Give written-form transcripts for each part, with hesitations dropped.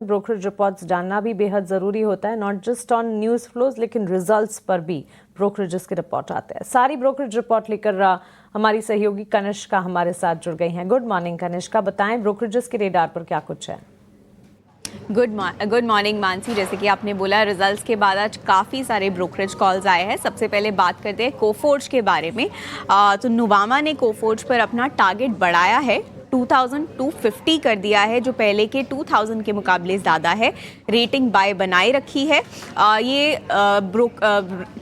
Brokerage reports जानना भी बेहद ज़रूरी होता है, not just on news flows लेकिन रिजल्ट्स पर भी ब्रोकरेजेस के रिपोर्ट आते हैं। सारी ब्रोकरेज रिपोर्ट लेकर हमारी सहयोगी कनिष्का हमारे साथ जुड़ गई हैं। गुड मॉर्निंग कनिष्का, बताएं ब्रोकरेजेस के रेडार पर क्या कुछ है। Good morning Mansi. जैसे कि आपने बोला, रिजल्ट्स के बाद आज काफ़ी सारे ब्रोकरेज कॉल्स आए हैं। सबसे पहले बात करते हैं कोफोर्ज के बारे में। तो नुवामा ने कोफोर्ज पर अपना टारगेट बढ़ाया है, 2250 कर दिया है, जो पहले के 2000 के मुकाबले ज़्यादा है। रेटिंग बाय बनाए रखी है। ये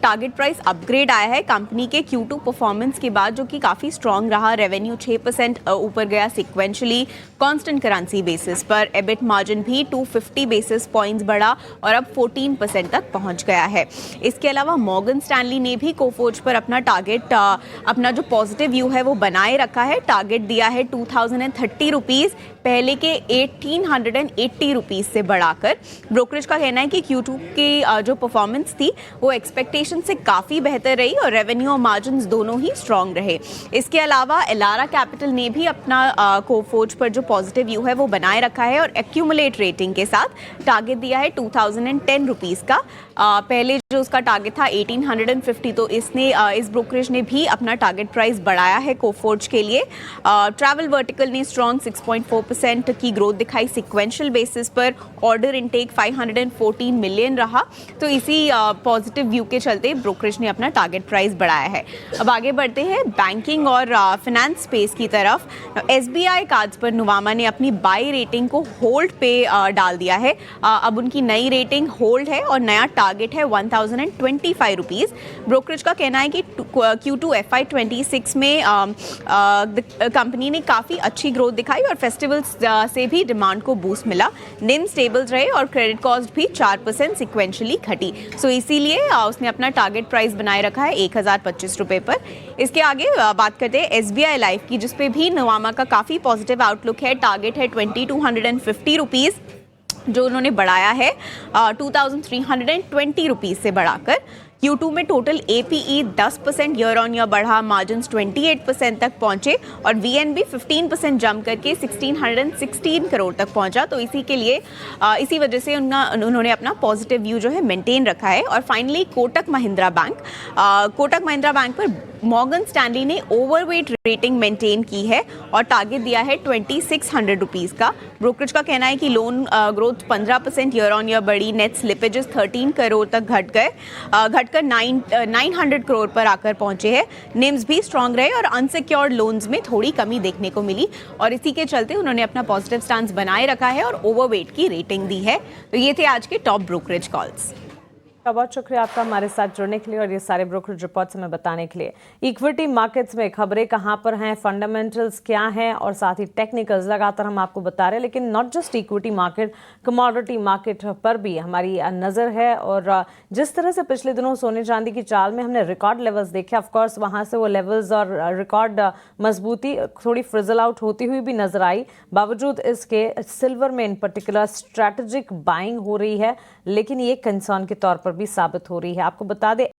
टारगेट प्राइस अपग्रेड आया है कंपनी के Q2 परफॉर्मेंस के बाद, जो कि काफ़ी स्ट्रॉन्ग रहा। रेवेन्यू 6% ऊपर गया सिक्वेंशली कांस्टेंट करेंसी बेसिस पर। एबिट मार्जिन भी 250 बेसिस पॉइंट्स बढ़ा और अब 14% तक पहुंच गया है। इसके अलावा मॉर्गन स्टैनली ने भी कोफोर्ज पर अपना टारगेट, अपना जो पॉजिटिव व्यू है वो बनाए रखा है। टारगेट दिया है 2030 रुपीज़, पहले के 1880 रुपीज़ से बढ़ाकर। ब्रोकरेज का कहना है कि Q2 की जो परफॉर्मेंस थी वो एक्सपेक्टेशन से काफ़ी बेहतर रही और रेवेन्यू और मार्जिन्स दोनों ही स्ट्रॉन्ग रहे। इसके अलावा एलारा कैपिटल ने भी अपना कोफोर्ज पर जो पॉजिटिव व्यू है वो बनाए रखा है और एक्यूमुलेट रेटिंग के साथ टारगेट दिया है 2010 रुपीज़ का। पहले जो उसका टारगेट था 1850, तो इस ब्रोकरेज ने भी अपना टारगेट प्राइस बढ़ाया है कोफोर्ज के लिए। ट्रैवल वर्टिकल ने स्ट्रॉन्ग 6.4% की ग्रोथ दिखाई सिक्वेंशियल बेसिस पर। ऑर्डर इनटेक 514 मिलियन रहा, तो इसी पॉजिटिव व्यू के चलते ब्रोकरेज ने अपना टारगेट प्राइस बढ़ाया है। अब आगे बढ़ते हैं बैंकिंग और फाइनेंस स्पेस की तरफ। SBI कार्ड्स पर नुवामा ने अपनी बाई रेटिंग को होल्ड पे डाल दिया है। अब उनकी नई रेटिंग होल्ड है और नया टारगेट है 1025 रुपीज़। ब्रोकरेज का कहना है कि Q2 FY26 में कंपनी ने काफ़ी अच्छी ग्रोथ दिखाई और फेस्टिवल्स से भी डिमांड को बूस्ट मिला। निम स्टेबल्स रहे और क्रेडिट कॉस्ट भी 4% सिक्वेंशली घटी। सो इसीलिए उसने अपना टारगेट प्राइस बनाए रखा है 1025 रुपये पर। इसके आगे बात करते हैं SBI लाइफ की, जिसपे भी नुवामा का काफ़ी पॉजिटिव आउटलुक है। टारगेट है 2250 रुपीज़, जो उन्होंने बढ़ाया है 2320 रुपीज़ से बढ़ाकर। Q2 में total APE 10% year on year बढ़ा, मार्जिन्स 28% तक पहुंचे और VNB 15% जंप करके 1616 करोड़ तक पहुंचा। तो इसी वजह से उन्होंने अपना पॉजिटिव व्यू जो है मेंटेन रखा है। और फाइनली कोटक महिंद्रा बैंक पर मॉर्गन स्टैनली ने ओवरवेट रेटिंग मेंटेन की है और टारगेट दिया है 2600 रुपीज़ का। ब्रोकरेज का कहना है कि loan growth 15% year on year बढ़ी। नेट स्लिपेजेस 13 करोड़ तक घटकर 900 करोड़ पर आकर पहुंचे हैं। निम्स भी स्ट्रांग रहे और अनसिक्योर्ड लोन्स में थोड़ी कमी देखने को मिली और इसी के चलते उन्होंने अपना पॉजिटिव स्टांस बनाए रखा है और ओवरवेट की रेटिंग दी है। तो ये थे आज के टॉप ब्रोकरेज कॉल्स। बहुत शुक्रिया आपका हमारे साथ जुड़ने के लिए और ये सारे ब्रोकरेज रिपोर्ट्स हमें बताने के लिए। इक्विटी मार्केट्स में खबरें कहां पर हैं, फंडामेंटल्स क्या हैं और साथ ही टेक्निकल्स लगातार हम आपको बता रहे हैं। लेकिन not just equity market, commodity market पर भी हमारी नज़र है। और जिस तरह से पिछले दिनों सोने चांदी की चाल में हमने रिकॉर्ड लेवल्स देखे, ऑफकोर्स वहाँ से वो लेवल्स और रिकॉर्ड मजबूती थोड़ी फ्रिजल आउट होती हुई भी नजर आई। बावजूद इसके सिल्वर में इन पर्टिकुलर स्ट्रैटेजिक बाइंग हो रही है, लेकिन ये कंसर्न के तौर पर भी साबित हो रही है। आपको बता दें